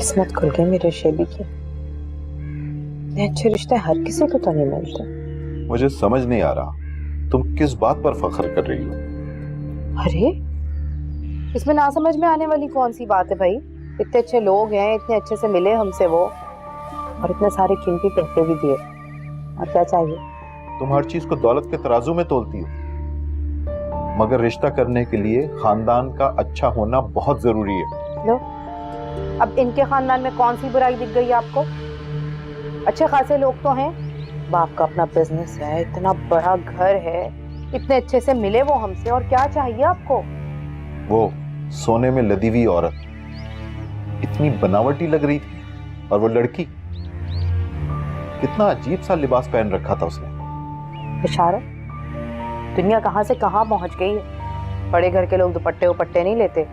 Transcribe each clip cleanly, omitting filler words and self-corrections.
किस्मत खुल गई मेरे शेबी की। इतने अच्छे रिश्ते हर किसी को तो नहीं मिलते। मुझे समझ नहीं आ रहा तुम किस बात पर फख्र कर रही हो। अरे इसमें ना समझ में आने वाली कौन सी बात है भाई। इतने अच्छे लोग हैं, इतने अच्छे से मिले हमसे वो, और इतने सारे कीमती तोहफे भी दिए। और क्या चाहिए? तुम हर चीज को दौलत के तराजू में तोलती हो, मगर रिश्ता करने के लिए खानदान का अच्छा होना बहुत जरूरी है। लो, अब इनके खानदान में कौन सी बुराई दिख गई आपको? अच्छे खासे लोग तो हैं, बाप का अपना बिजनेस है, इतना बड़ा घर है, इतने अच्छे से मिले वो हमसे, और क्या चाहिए आपको? वो सोने में लदी हुई औरत इतनी बनावटी लग रही थी, और वो लड़की कितना अजीब सा लिबास पहन रखा था उसने। इशारा, दुनिया कहाँ से कहाँ पहुंच गई है। बड़े घर के लोग दुपट्टे उपट्टे नहीं लेते,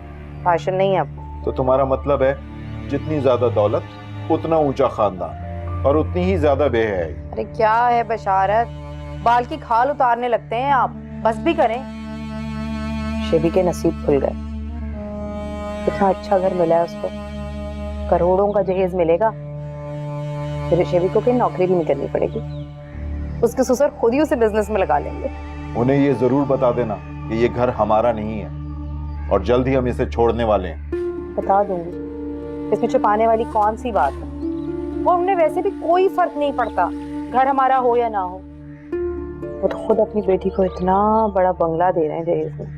फैशन नहीं है अब। तो तुम्हारा मतलब है जितनी ज्यादा दौलत उतना ऊंचा खानदान और उतनी ही ज्यादा बेहयाई। अरे क्या है बशारत, बाल की खाल उतारने लगते हैं आप, बस भी करें। शेबी के नसीब खुल गए, इतना अच्छा घर मिला है उसको, करोड़ों का जहेज मिलेगा। फिर शेबी को कहीं नौकरी भी नहीं करनी पड़ेगी, उसके ससुर खुद ही उसे बिजनेस में लगा लेंगे। उन्हें ये जरूर बता देना कि ये घर हमारा नहीं है और जल्द ही हम इसे छोड़ने वाले हैं। बता दूंगी, इसमें छुपाने वाली कौन सी बात है। वो हमने वैसे भी कोई फर्क नहीं पड़ता, घर हमारा हो या ना हो। वो तो खुद अपनी बेटी को इतना बड़ा बंगला दे रहे हैं दहेज में।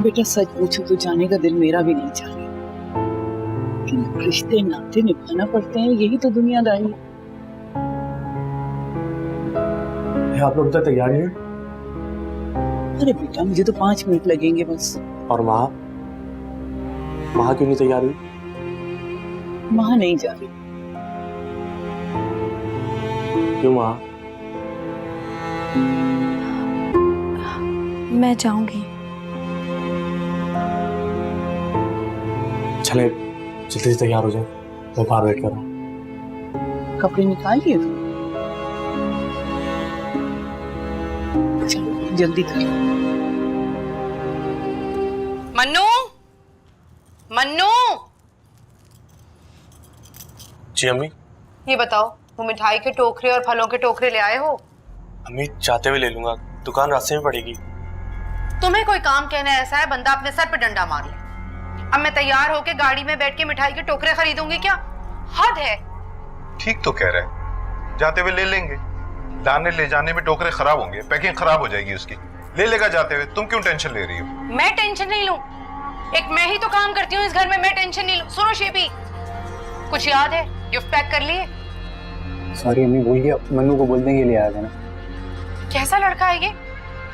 बेटा सच पूछो तो जाने का दिल मेरा भी नहीं चाह रहा, लेकिन रिश्ते नाते निभाना पड़ते हैं, यही तो दुनियादारी है। आप लोग तो तैयार नहीं हैं? अरे बेटा मुझे तो 5 मिनट लगेंगे बस। और माँ क्यों नहीं तैयार हुई? वहां नहीं जा रही। क्यों माँ? मैं जाऊंगी। चले जल्दी से तैयार हो जाए, मैं बाहर वेट कर रहा हूँ। कपड़े निकालिए तो चलो जल्दी करिए। मन्नू, मन्नू, जी अम्मी। ये बताओ, वो मिठाई के टोकरे और फलों के टोकरे ले आए हो? अम्मी चाहते हुए ले लूंगा, दुकान रास्ते में पड़ेगी। तुम्हें कोई काम कहना ऐसा है, बंदा अपने सर पे डंडा मार ले। अब मैं तैयार होके गाड़ी में बैठ के मिठाई के टोकरे खरीदूंगी क्या? हद है। ठीक तो कह रहे हैं, जाते हुए ले लेंगे। लाने ले जाने में टोकरे खराब होंगे, पैकिंग खराब हो जाएगी उसकी। ले लेगा जाते हुए, तुम क्यों टेंशन ले रही हो? मैं टेंशन नहीं लूं, एक मैं ही तो काम करती हूँ इस घर में, मैं टेंशन नहीं लूं। सुनो शेबी, कुछ याद है? गिफ्ट पैक कर लिए? सॉरी अम्मी, बोलिए मन्नू को बोल देंगे ले आ जाना। कैसा लड़का है ये?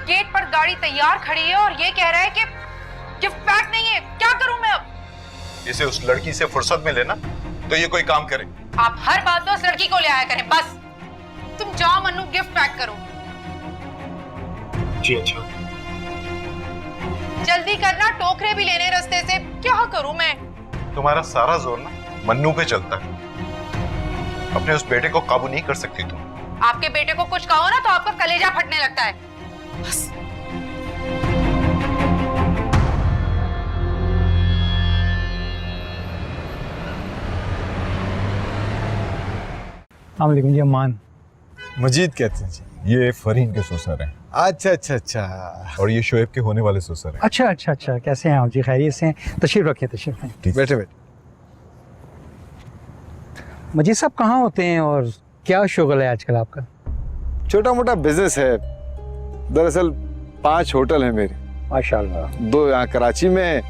गेट पर गाड़ी तैयार खड़ी है और ये कह रहा है कि गिफ्ट पैक नहीं है। क्या करूं मैं अब? इसे उस लड़की से फुर्सत में लेना तो ये कोई काम करे। आप हर बात में उस लड़की को ले आया करें, बस। तुम जाओ मन्नू, गिफ्ट पैक करो। जी अच्छा। जल्दी करना, टोकरे भी लेने रास्ते से। क्या करूं मैं? तुम्हारा सारा जोर ना मन्नू पे चलता है, अपने उस बेटे को काबू नहीं कर सकती तुम। आपके बेटे को कुछ कहो ना तो आपका कलेजा फटने लगता है, बस। ये मान मजीद कहते हैं जी। ये फरहीन के ससुर हैं। अच्छा अच्छा अच्छा। और ये शोएब के होने वाले ससुर हैं। अच्छा अच्छा अच्छा, कैसे हैं आप जी? खैरियत से हैं? तशरीफ रखिए, तशरीफ रखिए। बैठे बैठे। मजीद साहब कहाँ होते हैं और क्या शुगल है आजकल आपका? छोटा मोटा बिजनेस है, दरअसल 5 होटल हैं मेरे। माशाल्लाह। 2 यहाँ कराची में,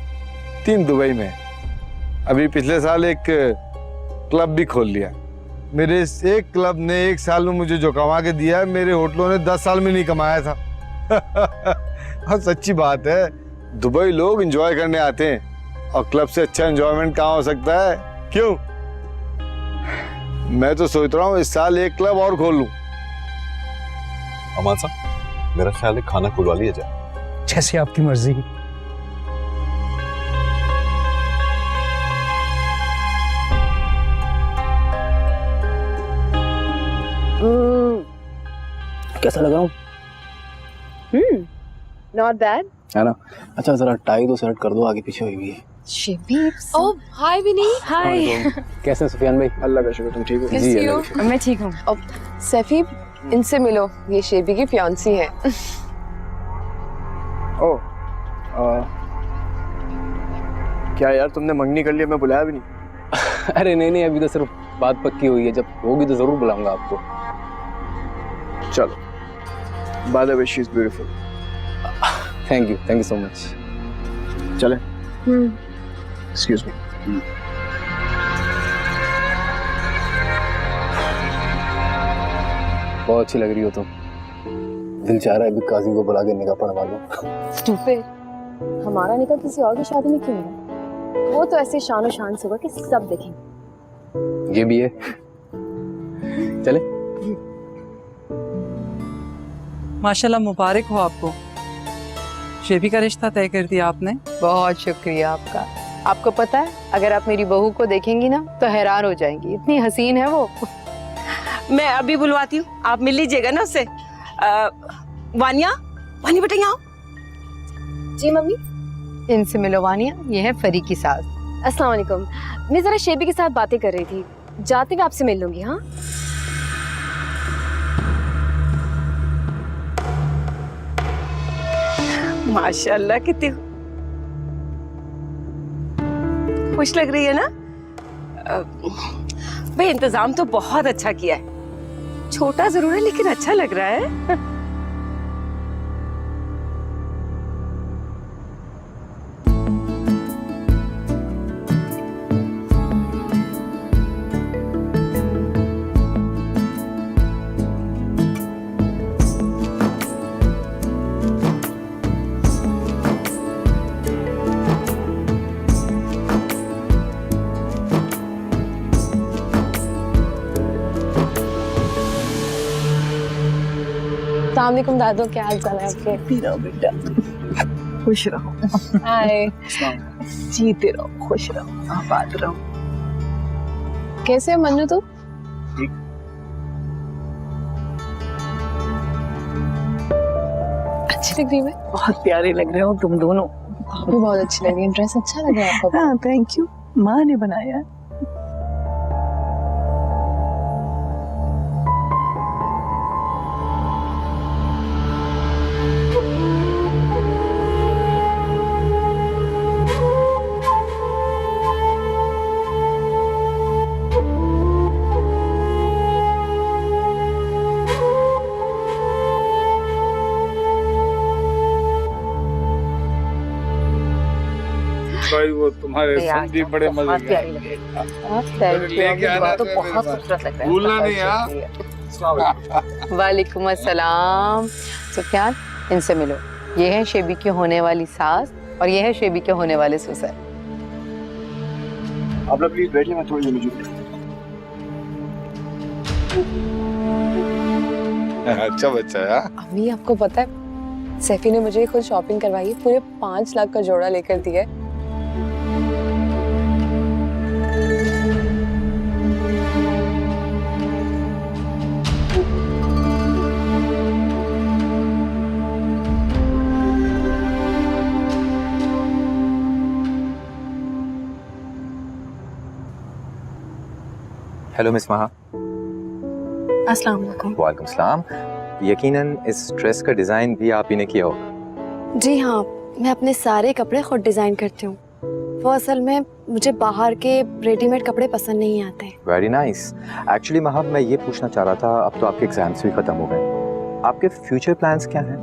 3 दुबई में। अभी पिछले साल एक क्लब भी खोल लिया। मेरे इस एक क्लब ने 1 साल में मुझे जो कमा के दिया है, मेरे होटलों ने 10 साल में नहीं कमाया था। और सच्ची बात है, दुबई लोग एंजॉय करने आते हैं और क्लब से अच्छा एंजॉयमेंट कहाँ हो सकता है? क्यों? मैं तो सोच रहा हूँ इस साल एक क्लब और खोल लूं। अमान साहब, मेरा ख्याल है खाना खुलवा लिया जाए। जैसे आपकी मर्जी। कैसा लग रहा हूँ? Not bad. है ना? अच्छा जरा टाई तो सेट कर दो, आगे पीछे हुई हुई है। ओह हाय विनी। हाय। कैसे हैं सुफियान भाई? अल्लाह का शुक्र, तुम ठीक हो? कैसी हो? मैं ठीक हूँ। अब सैफी, इनसे मिलो, ये शेबी की फियांसी है। ओह क्या यार, तुमने मंगनी कर लिया, मैं बुलाया भी नहीं। अरे नहीं, अभी तो सिर्फ बात पक्की हुई है, जब होगी तो जरूर बुलाऊंगा आपको। चलो, by the way she is beautiful. Thank you so much. चले? Excuse me. बहुत अच्छी लग रही हो तुम। दिल चाह रहा है अभी काजी को बुला के निकाह पढ़वा लो। स्टूपिड, हमारा निकाह किसी और की शादी में क्यों है? वो तो ऐसे शान शान से होगा कि सब देखेंगे। ये भी है। चले? माशाल्लाह, मुबारक हो आपको। शेबी का रिश्ता तय कर दिया आपने। बहुत शुक्रिया आपका। आपको पता है, अगर आप मेरी बहू को देखेंगी ना तो हैरान हो जाएंगी, इतनी हसीन है वो। मैं अभी बुलवाती हूँ, आप मिल लीजिएगा ना उससे। वानिया बेटा यहाँ आओ। जी मम्मी। इनसे मिलो वानिया, ये है फरी की सास। अस्सलाम वालेकुम। मैं जरा शेबी के साथ बातें कर रही थी, जाते हुए आपसे मिल लूंगी। हाँ माशाल्लाह, कितनी खुश लग रही है ना। भाई इंतजाम तो बहुत अच्छा किया है, छोटा जरूर है लेकिन अच्छा लग रहा है। अस्सलामुअलैकुम दादो, क्या हाल चाल है आपके? जीते रहो बेटा, खुश रहो। हाय। जीते रहो, खुश रहो, आबाद रहो। कैसे हो मन्नू तुम? अच्छी लग रही है। बहुत प्यारे लग रहे हो तुम दोनों। आप भी बहुत अच्छी लग रही है, ड्रेस अच्छा लग रहा है आपको। हाँ थैंक यू, माँ ने बनाया। भाई वो तुम्हारे समझी बड़े मजे बहुत के प्यारी लग रही है। लेके आना तो तो बहुत मेरे खूबसूरत लग रहा है। भूलना नहीं, हाँ। वालेकुम अस्सलाम। सुफियान, इनसे मिलो, ये है शेबी की होने वाली सास और ये है शेबी के होने वाले ससुर। आप लोग प्लीज बैठिए, मैं थोड़ी देर में जुड़। अच्छा बच्चा है। अम्मी आपको पता है, सैफी ने मुझे खुद शॉपिंग करवाई है, पूरे 5 लाख का जोड़ा लेकर दिया है। हेलो मिस महा। अस्सलाम वालेकुम। वालेकुम सलाम। यकीनन इस ड्रेस का डिजाइन भी आप ही ने किया होगा। जी हाँ, मैं अपने सारे कपड़े खुद डिजाइन करती हूँ। वो असल में मुझे बाहर के रेडीमेड कपड़े पसंद नहीं आते। Very nice. एक्चुअली महा, मैं ये पूछना चाह रहा था, अब तो आपके एग्जाम्स भी खत्म हो गए, आपके फ्यूचर प्लान्स क्या हैं?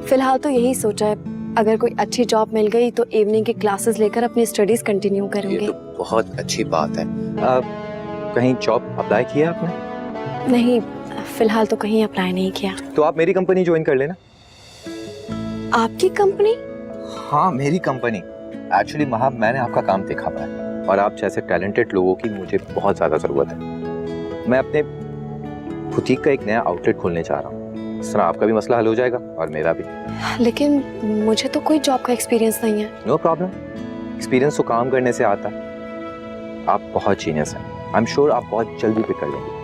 फिलहाल तो यही सोचा है, अगर कोई अच्छी जॉब मिल गई तो इवनिंग की क्लासेस लेकर अपनी स्टडीज कंटिन्यू करूंगी। ये तो बहुत अच्छी बात है। कहीं जॉब अप्लाई किया आपने? नहीं, फिलहाल तो कहीं अप्लाई नहीं किया। तो आप मेरी कंपनी ज्वाइन कर लेना। आपकी कंपनी? हाँ, मेरी कंपनी। एक्चुअली महा, मैंने आपका काम देखा हुआ है और आप जैसे टैलेंटेड लोगों की मुझे बहुत ज्यादा जरूरत है। मैं अपने बुटीक का एक नया आउटलेट खोलने जा रहा हूँ। इस तरह आपका भी मसला हल हो जाएगा और मेरा भी। लेकिन मुझे तो कोई जॉब का एक्सपीरियंस नहीं है। नो प्रॉब्लम, एक्सपीरियंस तो काम करने से आता है। आप बहुत जीनियस हैं, आई एम श्योर आप बहुत जल्दी पिक कर लेंगे।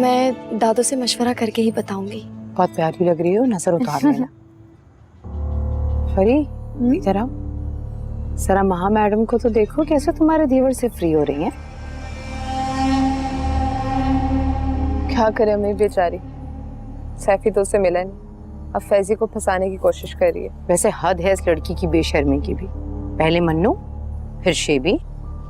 मैं दादू से मशवरा करके ही बताऊंगी। बहुत प्यारी लग रही हो, नजर उतार लेना। फरी इधर आओ, जरा महा मैडम को तो देखो कैसे तुम्हारे दीवर से फ्री हो रही हैं। क्या करे अम्मी बेचारी, सैफी तो उससे मिला नहीं, अब फैजी को फंसाने की कोशिश कर रही है। वैसे हद है इस लड़की की बेशर्मी की भी। पहले मन्नू, फिर शेबी,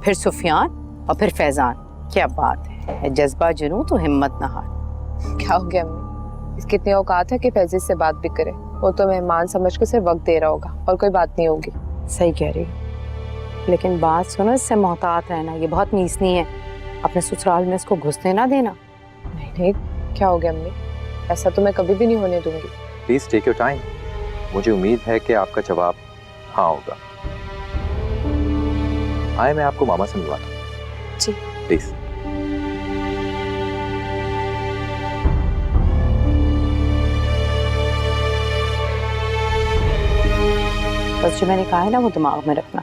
फिर सुफियान और फिर फैजान। क्या बात है, जज्बा जुनून तो हिम्मत ना हार। क्या हो गया अम्मी, इसकी इतनी औकात है कि फैजी से बात भी करे। वो तो मेहमान समझ के सिर्फ वक्त दे रहा होगा और कोई बात नहीं होगी। सही कह रही हो, लेकिन बात सुनो, इससे मोहतात रहना, ये बहुत नीसनी है। अपने ससुराल में इसको घुसने ना देना। नहीं नहीं, क्या हो गया अम्मी, ऐसा तो मैं कभी भी नहीं होने दूंगी। Please take your time. मुझे उम्मीद है कि आपका जवाब हाँ होगा। आए मैं आपको मामा से मिलवाता हूँ। जी प्लीज। बस जो मैंने कहा है ना वो दिमाग में रखना।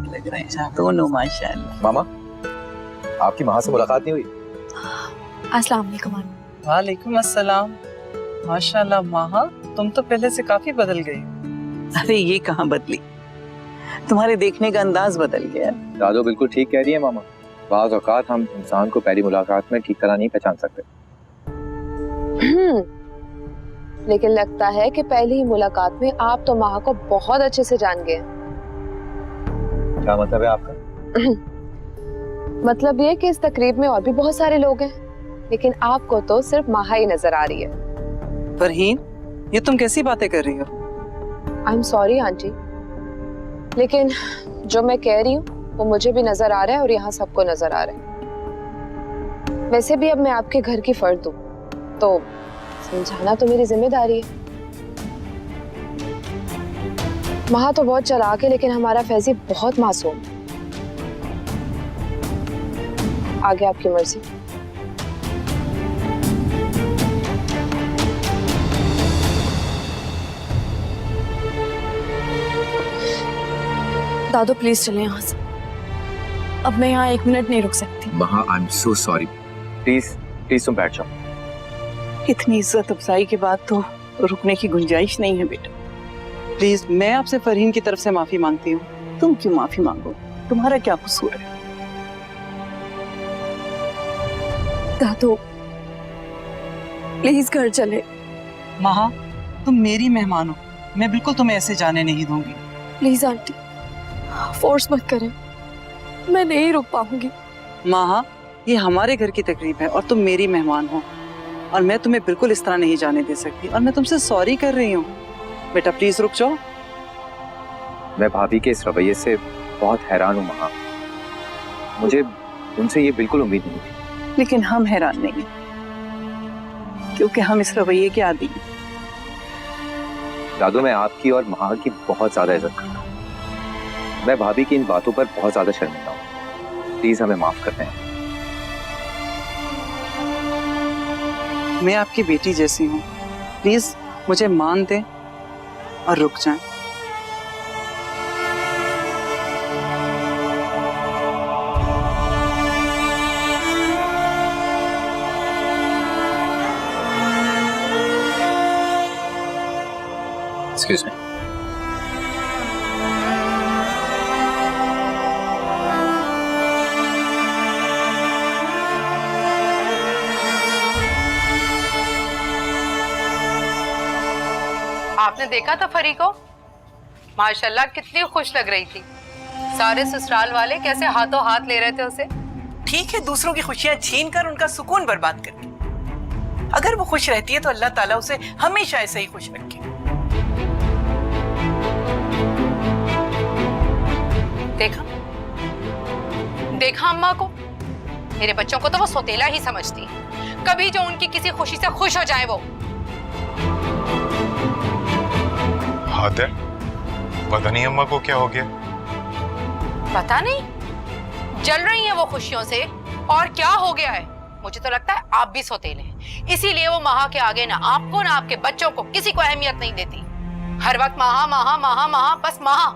लग रहे हैं दोनों माशाल्लाह। मामा, आपकी माँ से मुलाकात नहीं हुई? अस्सलाम वालेकुम। वालेकुम अस्सलाम। माशाल्लाह माहा, तुम तो पहले से काफी बदल गई। अरे ये कहाँ बदली, तुम्हारे देखने का अंदाज बदल गया। दादो बिल्कुल ठीक कह रही है मामा। बाज़ औकात हम इंसान को पहली मुलाकात में ठीक तरह नहीं पहचान सकते। लेकिन लगता है कि पहली ही मुलाकात में आप तो माहा को बहुत अच्छे से जान गए। क्या मतलब है आपका? मतलब ये कि इस तकरीब में और भी बहुत सारे लोग हैं, लेकिन आपको तो सिर्फ माहा ही नजर आ रही है। फरहीन, ये तुम कैसी बातें कर रही हो? आई एम सॉरी आंटी, लेकिन जो मैं कह रही हूँ वो मुझे भी नजर आ रहा है और यहाँ सबको नजर आ रहा है। वैसे भी अब मैं आपके घर की फर्द हूँ, तो समझाना तो मेरी जिम्मेदारी है। महा तो बहुत चालाक है, लेकिन हमारा फैजी बहुत मासूम। आगे आपकी मर्जी। दादू प्लीज चले यहाँ से, अब मैं यहाँ 1 मिनट नहीं रुक सकती। महा, I am so sorry. Please please तुम बैठ जाओ। इतनी इज्जत अफजाई के बाद तो रुकने की गुंजाइश नहीं है बेटा। प्लीज, मैं आपसे फरहीन की तरफ से माफी मांगती हूँ। तुम क्यों माफी मांगो, तुम्हारा क्या कसूर है? दादू प्लीज घर चले। महा, तुम मेरी मेहमान हो, मैं बिल्कुल तुम्हें ऐसे जाने नहीं दूंगी। प्लीज आंटी, फोर्स मत करें, मैं नहीं रुक पाऊंगी। महा, ये हमारे घर की तकरीब है और तुम मेरी मेहमान हो, और मैं तुम्हें बिल्कुल इस तरह नहीं जाने दे सकती, और मैं तुमसे सॉरी कर रही हूँ। बेटा प्लीज रुक जाओ। मैं भाभी के इस रवैये से बहुत हैरान हूँ महा। मुझे उनसे ये बिल्कुल उम्मीद नहीं थी। लेकिन हम हैरान नहीं हैं, क्योंकि हम इस रवैये के आदी हैं। दादू, मैं आपकी और महा की बहुत ज्यादा इज्जत करता हूँ। मैं भाभी की इन बातों पर बहुत ज्यादा शर्मिंदा हूँ। प्लीज हमें माफ कर दें। मैं आपकी बेटी जैसी हूँ, प्लीज मुझे मान दें और रुक जाएं। Excuse me. आपने देखा था फरी को? माशाल्लाह कितनी खुश लग रही थी। सारे ससुराल वाले कैसे हाथों हाथ ले रहे थे उसे। ठीक है, दूसरों की खुशियां छीन कर उनका सुकून बर्बाद करके, अगर वो खुश रहती है तो अल्लाह ताला उसे हमेशा ऐसे ही खुश रखे। देखा देखा अम्मा को, मेरे बच्चों को तो वो सौतेला ही समझती है। कभी जो उनकी किसी खुशी से खुश हो जाए वो। हद है, पता नहीं अम्मा को क्या हो गया। पता नहीं, जल रही है वो खुशियों से। और क्या हो गया है? मुझे तो लगता है आप भी सौतेले हैं, इसीलिए वो महा के आगे ना आपको ना आपके बच्चों को किसी को अहमियत नहीं देती। हर वक्त महा महा महा महा, बस महा।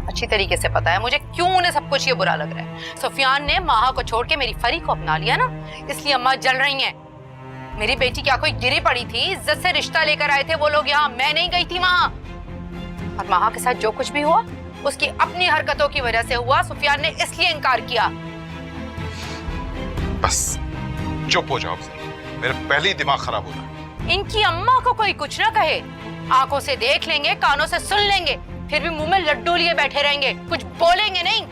अच्छी तरीके से पता है मुझे क्यों उन्हें सब कुछ ये बुरा लग रहा है। सुफियान ने महा को छोड़ के मेरी फरी को अपना लिया ना, इसलिए अम्मा जल रही हैं। मेरी बेटी क्या कोई गिरी पड़ी थी? इज्जत से रिश्ता लेकर आए थे वो लोग यहाँ, मैं नहीं गई थी वहां। और महा के साथ जो कुछ भी हुआ उसकी अपनी हरकतों की वजह से हुआ। सुफियान ने इसलिए इनकार किया। बस चुप हो जाओ, मेरे पहले ही दिमाग खराब हो रहा है। इनकी अम्मा को कोई कुछ ना कहे, आंखों से देख लेंगे, कानों से सुन लेंगे, फिर भी मुंह में लड्डू लिए बैठे रहेंगे, कुछ बोलेंगे नहीं।